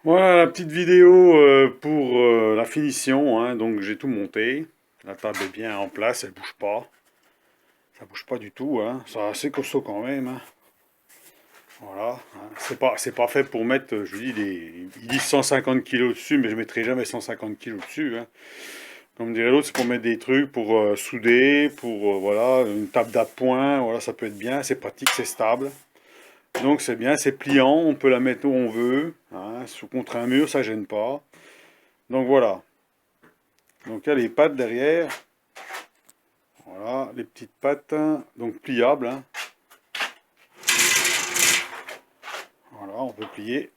Voilà la petite vidéo pour la finition, hein. Donc j'ai tout monté. La table est bien en place, elle bouge pas. Ça bouge pas du tout, hein. C'est assez costaud quand même, hein. Voilà, hein. C'est pas fait pour mettre, je dis, ils disent 150 kilos dessus, mais je mettrai jamais 150 kilos dessus, hein. Comme dirait l'autre, c'est pour mettre des trucs, pour souder, pour voilà, une table d'appoint, voilà, ça peut être bien, c'est pratique, c'est stable. Donc c'est bien, c'est pliant, on peut la mettre où on veut, hein, contre un mur, ça gêne pas. Donc voilà. Donc il y a les pattes derrière. Voilà, les petites pattes, hein, donc pliables, hein. Voilà, on peut plier.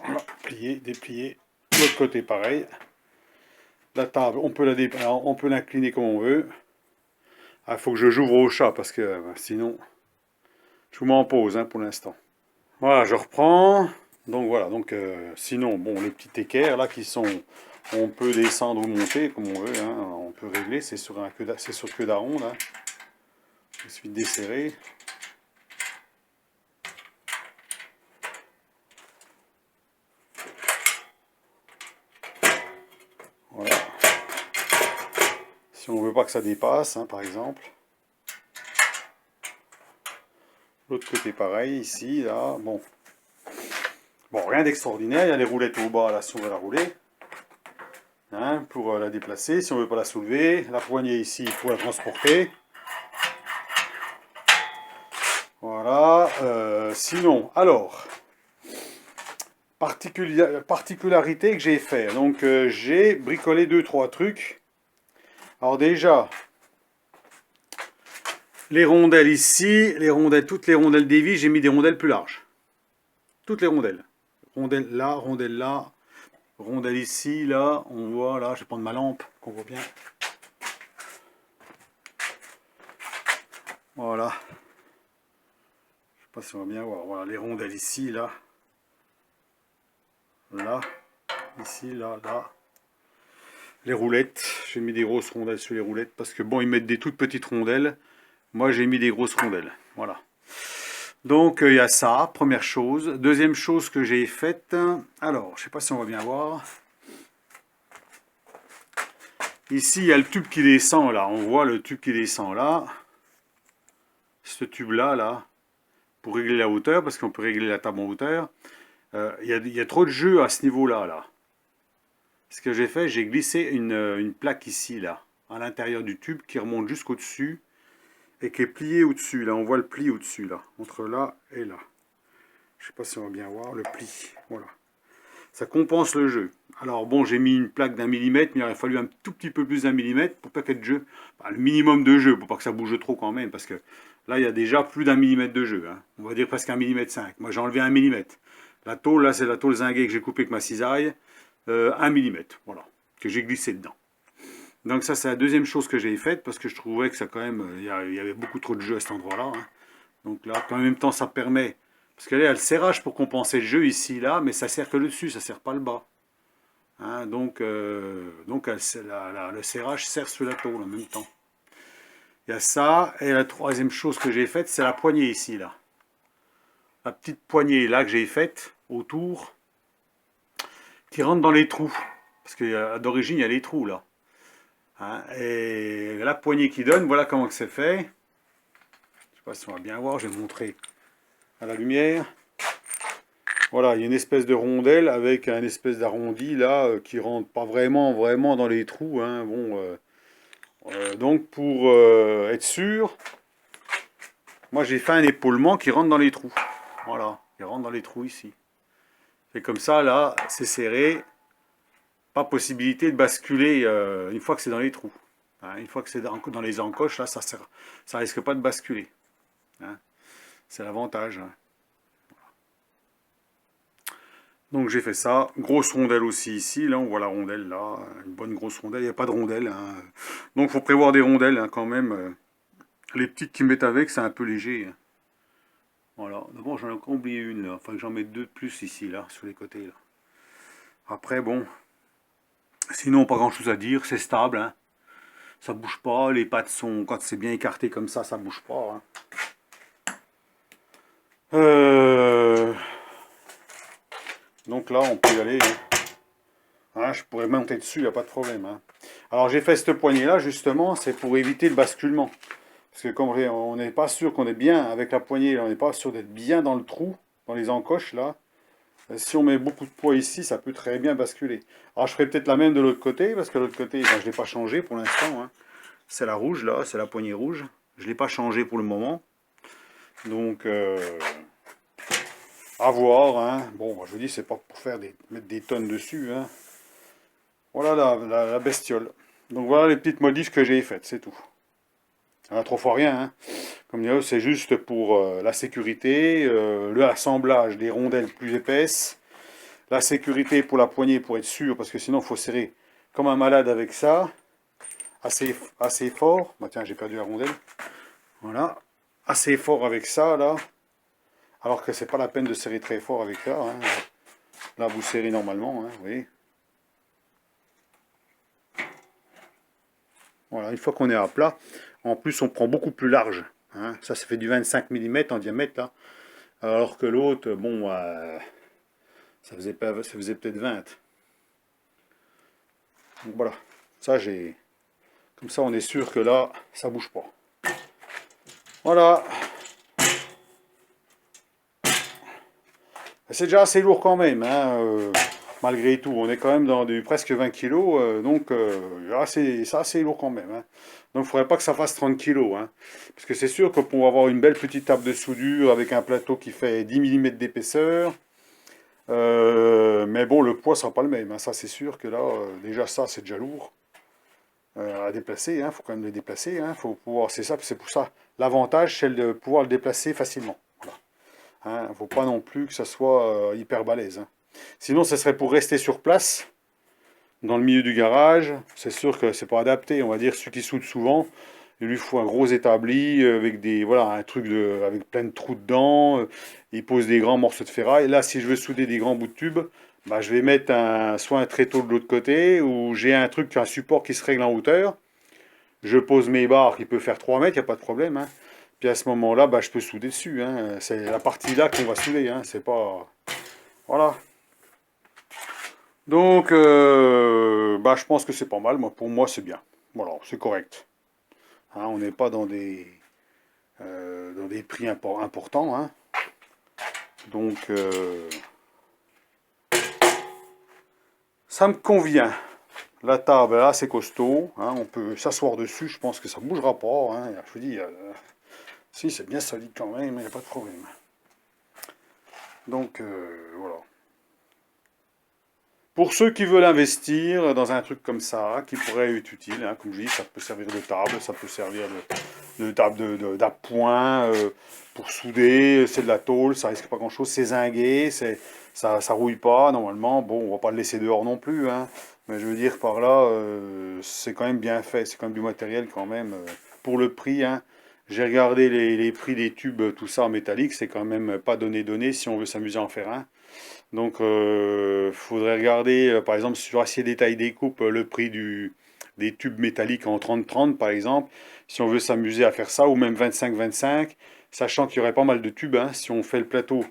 Voilà, plier, déplier. De l'autre côté pareil. La table, on peut l'incliner comme on veut. Il faut que j'ouvre au chat parce que sinon, je vous mets en pause, hein, pour l'instant. Voilà, je reprends. Donc voilà, donc sinon, bon, les petits équerres là qui sont, on peut descendre ou monter comme on veut, hein, on peut régler, c'est sur queue d'aronde, hein. Il suffit de desserrer. Voilà. Si on veut pas que ça dépasse, hein, par exemple. L'autre côté pareil, ici, là, bon. Bon, rien d'extraordinaire, il y a les roulettes au bas, là, si on veut la rouler, hein, pour la déplacer, si on veut pas la soulever. La poignée ici, pour la transporter. Voilà, sinon, alors, particularité que j'ai fait, donc j'ai bricolé 2-3 trucs. Alors déjà, les rondelles ici, toutes les rondelles des vis, j'ai mis des rondelles plus larges. Toutes les rondelles. Rondelle là, rondelle ici, là, on voit, là, je vais prendre ma lampe, qu'on voit bien. Voilà. Je sais pas si on va bien voir. Voilà, les rondelles ici, là. Là. Ici, là, là. Les roulettes. J'ai mis des grosses rondelles sur les roulettes parce que bon, ils mettent des toutes petites rondelles. Moi, j'ai mis des grosses rondelles. Voilà. Donc, il y a ça, première chose. Deuxième chose que j'ai faite. Alors, je sais pas si on va bien voir. Ici, il y a le tube qui descend, là. On voit le tube qui descend, là. Ce tube-là, là. Pour régler la hauteur, parce qu'on peut régler la table en hauteur. Il y a trop de jeu à ce niveau-là, là. Ce que j'ai fait, j'ai glissé une plaque ici, là, à l'intérieur du tube, qui remonte jusqu'au-dessus, et qui est pliée au-dessus, là. On voit le pli au-dessus, là. Entre là et là. Je sais pas si on va bien voir le pli. Voilà. Ça compense le jeu. Alors bon, j'ai mis une plaque d'1 mm, mais il aurait fallu un tout petit peu plus d'1 mm pour pas qu'il y ait de jeu. Bah, le minimum de jeu, pour pas que ça bouge trop quand même, parce que là, il y a déjà plus d'1 mm de jeu, hein. On va dire presque 1,5 mm. Moi, j'ai enlevé 1 mm. La tôle, là, c'est la tôle zinguée que j'ai coupée avec ma cisaille. 1 mm, voilà, que j'ai glissé dedans. Donc ça, c'est la deuxième chose que j'ai faite, parce que je trouvais que ça quand même, il y avait beaucoup trop de jeu à cet endroit-là, hein. Donc là, en même temps, ça permet, parce qu'il y a le serrage pour compenser le jeu ici, là, mais ça sert que le dessus, ça sert pas le bas. Hein, donc le serrage sert sur la tôle en même temps. Il y a ça, et la troisième chose que j'ai faite, c'est la poignée ici, là. La petite poignée là que j'ai faite autour, qui rentre dans les trous. Parce que d'origine, il y a les trous là. Hein, et la poignée qui donne, voilà comment c'est fait. Je ne sais pas si on va bien voir, je vais montrer à la lumière. Voilà, il y a une espèce de rondelle avec un espèce d'arrondi là qui rentre pas vraiment dans les trous, hein. Bon, donc pour être sûr, moi j'ai fait un épaulement qui rentre dans les trous. Voilà, il rentre dans les trous ici. Et comme ça là, c'est serré. Pas possibilité de basculer une fois que c'est dans les trous. Hein, une fois que c'est dans les encoches, là, ça risque pas de basculer. Hein. C'est l'avantage. Hein. Donc j'ai fait ça. Grosse rondelle aussi ici. Là, on voit la rondelle là. Une bonne grosse rondelle. Il n'y a pas de rondelle. Hein. Donc il faut prévoir des rondelles, hein, quand même. Les petites qui mettent avec, c'est un peu léger. Hein. Voilà. D'abord, j'en ai encore oublié une là. Enfin, que j'en mette deux de plus ici, là, sur les côtés. Là. Après, bon. Sinon, pas grand chose à dire. C'est stable. Hein. Ça bouge pas, les pattes sont, quand c'est bien écarté comme ça bouge pas. Hein. Donc là, on peut y aller. Hein, je pourrais monter dessus, il n'y a pas de problème. Hein. Alors j'ai fait cette poignée-là, justement, c'est pour éviter le basculement. Parce que comme on n'est pas sûr qu'on est bien avec la poignée, on n'est pas sûr d'être bien dans le trou, dans les encoches, là. Si on met beaucoup de poids ici, ça peut très bien basculer. Alors je ferai peut-être la même de l'autre côté, parce que l'autre côté, ben, je ne l'ai pas changé pour l'instant. Hein. C'est la rouge, là, c'est la poignée rouge. Je ne l'ai pas changé pour le moment. Donc, à voir. Hein. Bon, je vous dis, c'est pas pour mettre des tonnes dessus. Hein. Voilà la bestiole. Donc voilà les petites modifs que j'ai faites, c'est tout. Trop fois rien. Hein. Comme dit, c'est juste pour la sécurité, l'assemblage des rondelles plus épaisses, la sécurité pour la poignée pour être sûr, parce que sinon il faut serrer comme un malade avec ça, assez fort. Bah tiens, j'ai perdu la rondelle. Voilà, assez fort avec ça là, alors que c'est pas la peine de serrer très fort avec ça. Hein. Là vous serrez normalement, hein, vous voyez. Voilà, une fois qu'on est à plat, en plus on prend beaucoup plus large. Hein. Ça fait du 25 mm en diamètre là. Alors que l'autre, bon, ça faisait peut-être 20. Donc voilà, ça j'ai... Comme ça on est sûr que là, ça bouge pas. Voilà. C'est déjà assez lourd quand même, hein, malgré tout. On est quand même dans du presque 20 kg, donc c'est assez lourd quand même. Hein. Donc il ne faudrait pas que ça fasse 30 kg. Hein, parce que c'est sûr que pour avoir une belle petite table de soudure avec un plateau qui fait 10 mm d'épaisseur, mais bon, le poids ne sera pas le même. Hein, ça c'est sûr que là, déjà ça c'est déjà lourd à déplacer. Il faut quand même le déplacer. Faut pouvoir, c'est pour ça. L'avantage c'est de pouvoir le déplacer facilement. Il ne faut pas non plus que ça soit hyper balèze. Hein. Sinon, ça serait pour rester sur place, dans le milieu du garage. C'est sûr que c'est pas adapté. On va dire, celui qui soude souvent, il lui faut un gros établi avec voilà, un truc avec plein de trous dedans. Il pose des grands morceaux de ferraille. Là, si je veux souder des grands bouts de tube, bah, je vais mettre soit un tréteau de l'autre côté, ou j'ai un support qui se règle en hauteur. Je pose mes barres qui peut faire 3 mètres, il n'y a pas de problème. Hein. Puis à ce moment-là, bah, je peux souder dessus. Hein. C'est la partie là qu'on va souder. Hein. C'est pas... Voilà. Donc, bah, je pense que c'est pas mal. Pour moi, c'est bien. Voilà, c'est correct. Hein, on n'est pas dans des prix importants. Hein. Donc, ça me convient. La table, là, c'est costaud. Hein, on peut s'asseoir dessus. Je pense que ça ne bougera pas. Hein. Je vous dis, si, c'est bien solide quand même. Il n'y a pas de problème. Donc, voilà. Pour ceux qui veulent investir dans un truc comme ça, qui pourrait être utile, hein, comme je dis, ça peut servir de table, ça peut servir de table d'appoint pour souder, c'est de la tôle, ça risque pas grand-chose, c'est zingué, ça rouille pas normalement, bon, on va pas le laisser dehors non plus, hein, mais je veux dire par là, c'est quand même bien fait, c'est quand même du matériel quand même, pour le prix, hein. J'ai regardé les prix des tubes, tout ça en métallique, c'est quand même pas donné si on veut s'amuser à en faire un. Donc, il faudrait regarder, par exemple, sur Acier Détail Découpe, le prix des tubes métalliques en 30-30, par exemple, si on veut s'amuser à faire ça, ou même 25-25, sachant qu'il y aurait pas mal de tubes, hein, si on fait le plateau.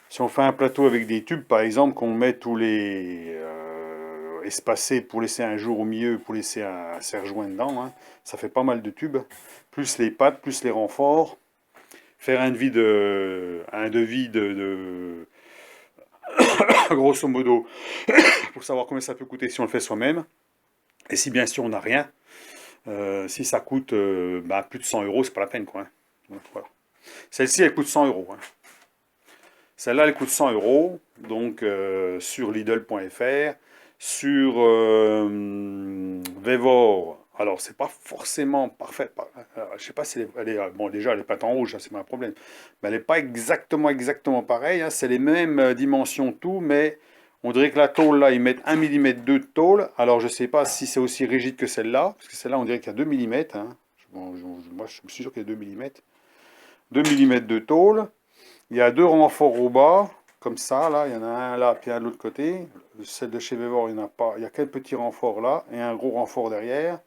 Si on fait un plateau avec des tubes, par exemple, qu'on met tous les espacés pour laisser un jour au milieu, pour laisser un serre-joint dedans, hein, ça fait pas mal de tubes, plus les pattes, plus les renforts. Faire un devis grosso modo, pour savoir combien ça peut coûter si on le fait soi-même. Et si bien sûr on n'a rien, si ça coûte bah, plus de 100 euros, c'est pas la peine quoi. Hein. Donc, voilà. Celle-ci elle coûte 100 euros. Hein. Celle-là elle coûte 100 euros, donc sur Lidl.fr, sur Vevor. Alors c'est pas forcément parfait. Je sais pas si bon déjà elle est pas en rouge, ça c'est pas un problème. Mais elle n'est pas exactement pareille. Hein. C'est les mêmes dimensions tout, mais on dirait que la tôle là ils mettent 1 mm de tôle. Alors je sais pas si c'est aussi rigide que celle-là, parce que celle-là on dirait qu'il y a 2 mm. Hein. Bon, moi je suis sûr qu'il y a 2 mm. 2 mm de tôle. Il y a deux renforts au bas, comme ça, là, il y en a un là, puis un de l'autre côté. Celle de chez Vevor, il n'y en a pas. Il y a quelques petits renforts là, et un gros renfort derrière.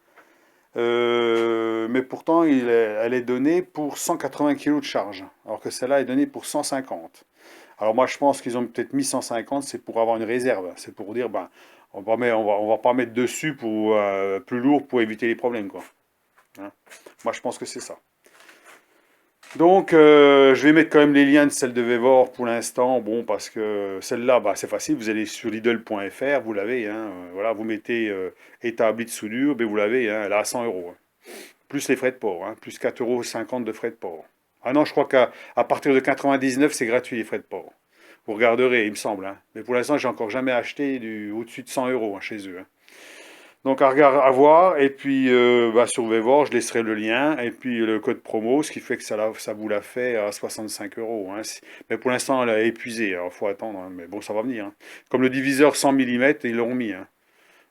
Mais pourtant, elle est donnée pour 180 kg de charge, alors que celle-là est donnée pour 150. Alors moi, je pense qu'ils ont peut-être mis 150, c'est pour avoir une réserve. C'est pour dire, ben, on va pas mettre dessus pour plus lourd pour éviter les problèmes, quoi. Hein. Moi, je pense que c'est ça. Donc, je vais mettre quand même les liens de celle de Vevor pour l'instant. Bon, parce que celle-là, bah, c'est facile. Vous allez sur Lidl.fr, vous l'avez. Hein, voilà, vous mettez établi de soudure, ben vous l'avez. Hein, elle a 100 euros. Hein. Plus les frais de port. Hein, plus 4,50 € de frais de port. Ah non, je crois qu'à partir de 99, c'est gratuit les frais de port. Vous regarderez, il me semble. Hein. Mais pour l'instant, j'ai encore jamais acheté au-dessus de 100 euros hein, chez eux. Hein. Donc à voir, et puis bah, sur Vevor, je laisserai le lien, et puis le code promo, ce qui fait que ça vous l'a fait à 65 euros. Hein. Mais pour l'instant, elle a épuisé, alors il faut attendre, hein. Mais bon, ça va venir. Hein. Comme le diviseur 100 mm, ils l'ont mis. Hein.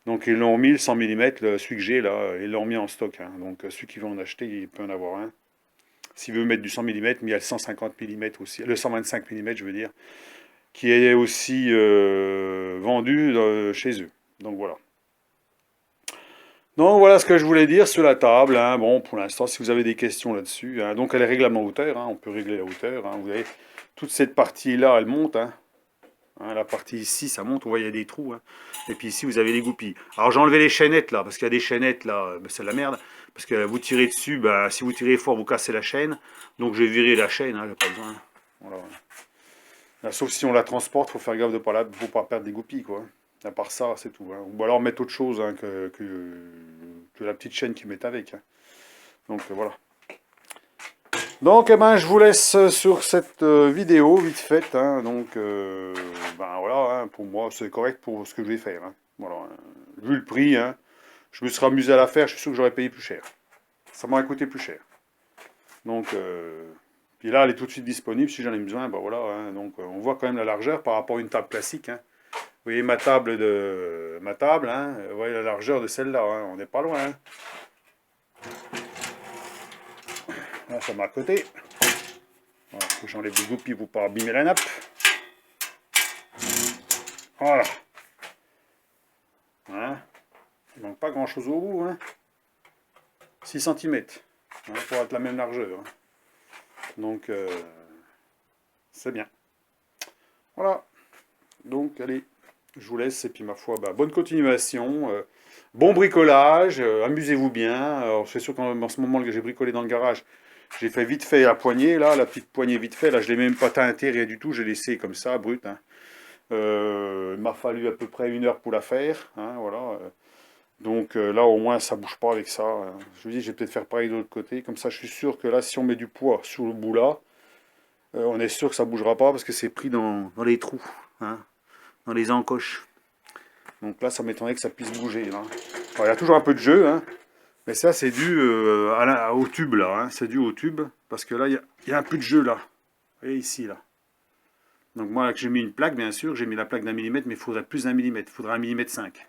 Donc ils l'ont mis, le 100 mm, celui que j'ai là, ils l'ont mis en stock. Hein. Donc celui qui veut en acheter, il peut en avoir un. S'il veut mettre du 100 mm, mais il y a le 150 mm aussi, le 125 mm, je veux dire, qui est aussi vendu chez eux. Donc voilà. Donc voilà ce que je voulais dire sur la table. Hein. Bon, pour l'instant, si vous avez des questions là-dessus. Hein. Donc elle est réglable en hauteur. Hein. On peut régler la hauteur. Hein. Vous voyez, toute cette partie-là, elle monte. Hein. Hein, la partie ici, ça monte. On voit, il y a des trous. Hein. Et puis ici, vous avez les goupilles. Alors j'ai enlevé les chaînettes là, parce qu'il y a des chaînettes là. Ben, c'est de la merde. Parce que vous tirez dessus, ben, si vous tirez fort, vous cassez la chaîne. Donc je vais virer la chaîne. Hein, j'ai pas besoin. Voilà. Là, sauf si on la transporte, il faut faire gaffe de ne pas perdre des goupilles, quoi. À part ça, c'est tout. Hein. Ou alors mettre autre chose hein, que la petite chaîne qu'ils mettent avec. Hein. Donc voilà. Donc eh ben, je vous laisse sur cette vidéo vite faite. Hein. Donc ben voilà, hein, pour moi c'est correct pour ce que je vais faire. Hein. Voilà. Vu le prix, hein, je me serais amusé à la faire, je suis sûr que j'aurais payé plus cher. Ça m'aurait coûté plus cher. Donc puis là elle est tout de suite disponible si j'en ai besoin. Ben voilà. Hein. Donc on voit quand même la largeur par rapport à une table classique. Hein. Vous voyez ma table, hein, vous voyez la largeur de celle-là, hein, on n'est pas loin. Hein. Là, ça m'a à côté. Voilà, faut que j'enlève les goupilles pour pas abîmer la nappe. Voilà. Hein. Il manque pas grand-chose au bout. Hein. 6 cm hein, pour être la même largeur. Hein. Donc, c'est bien. Voilà. Donc, allez. Je vous laisse et puis ma foi, bah, bonne continuation, bon bricolage, amusez-vous bien. Alors c'est sûr qu'en ce moment que j'ai bricolé dans le garage, j'ai fait vite fait la poignée, là, la petite poignée vite fait, là je l'ai même pas teinté, rien du tout, j'ai laissé comme ça, brut. Hein. Il m'a fallu à peu près 1 heure pour la faire, hein, voilà. Donc là au moins ça bouge pas avec ça. Hein. Je vous dis, je vais peut-être faire pareil de l'autre côté, comme ça je suis sûr que là si on met du poids sur le bout là, on est sûr que ça bougera pas parce que c'est pris dans les trous. Hein. Dans les encoches. Donc là, ça m'étonnerait que ça puisse bouger. Là. Alors, il y a toujours un peu de jeu, hein, mais ça, c'est dû au tube, là. Hein, c'est dû au tube, parce que là, il y a un peu de jeu, là. Et ici, là. Donc moi, j'ai mis une plaque, bien sûr. J'ai mis la plaque d'1 mm, mais il faudrait plus d'1 mm. Il faudrait 1 mm 5.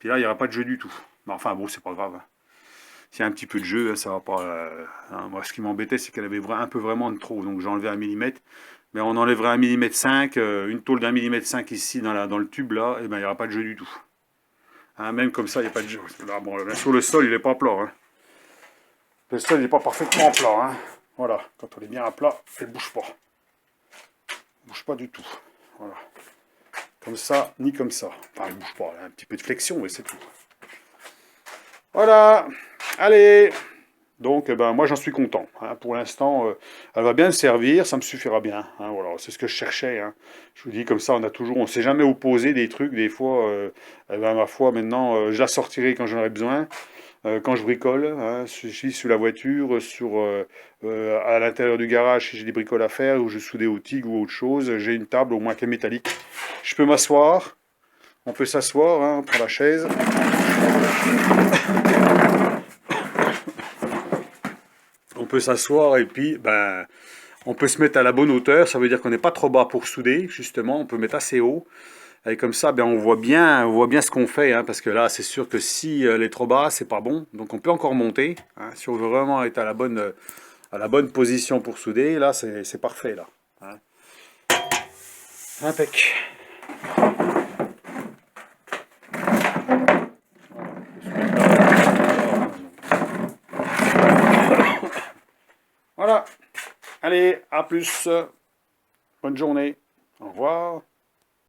Puis là, il n'y aura pas de jeu du tout. Mais enfin, bon, c'est pas grave. Hein. S'il y a un petit peu de jeu, ça va pas... hein, moi, ce qui m'embêtait, c'est qu'elle avait un peu vraiment de trop. Donc j'ai enlevé 1 mm. Mais on enlèverait 1 mm 5, une tôle d'1 mm 5 ici dans le tube là, et ben il n'y aura pas de jeu du tout. Hein, même comme ça, il n'y a pas de jeu. Là, bon, bien sûr, le sol, il n'est pas plat. Hein. Le sol, il n'est pas parfaitement plat. Hein. Voilà, quand on est bien à plat, elle ne bouge pas. Elle ne bouge pas du tout. Voilà. Comme ça, ni comme ça. Enfin, elle ne bouge pas, elle a un petit peu de flexion, mais c'est tout. Voilà, allez. Donc, ben, moi, j'en suis content. Hein. Pour l'instant, elle va bien me servir, ça me suffira bien. Hein, voilà, c'est ce que je cherchais. Hein. Je vous dis comme ça, on ne s'est jamais opposé des trucs. Des fois, eh ben, ma foi, maintenant, je la sortirai quand j'en aurai besoin. Quand je bricole, hein, je suis sur la voiture, à l'intérieur du garage, si j'ai des bricoles à faire, ou je soude au TIG ou autre chose, j'ai une table au moins qu'elle est métallique. Je peux m'asseoir. On peut s'asseoir, hein, on prend la chaise. On peut s'asseoir et puis ben, on peut se mettre à la bonne hauteur, ça veut dire qu'on n'est pas trop bas pour souder, justement, on peut mettre assez haut. Et comme ça, ben, on voit bien ce qu'on fait, hein, parce que là, c'est sûr que si elle est trop bas, c'est pas bon. Donc on peut encore monter, hein, si on veut vraiment être à la bonne position pour souder, là, c'est parfait, là. Hein. Impec. Voilà. Allez, à plus. Bonne journée. Au revoir.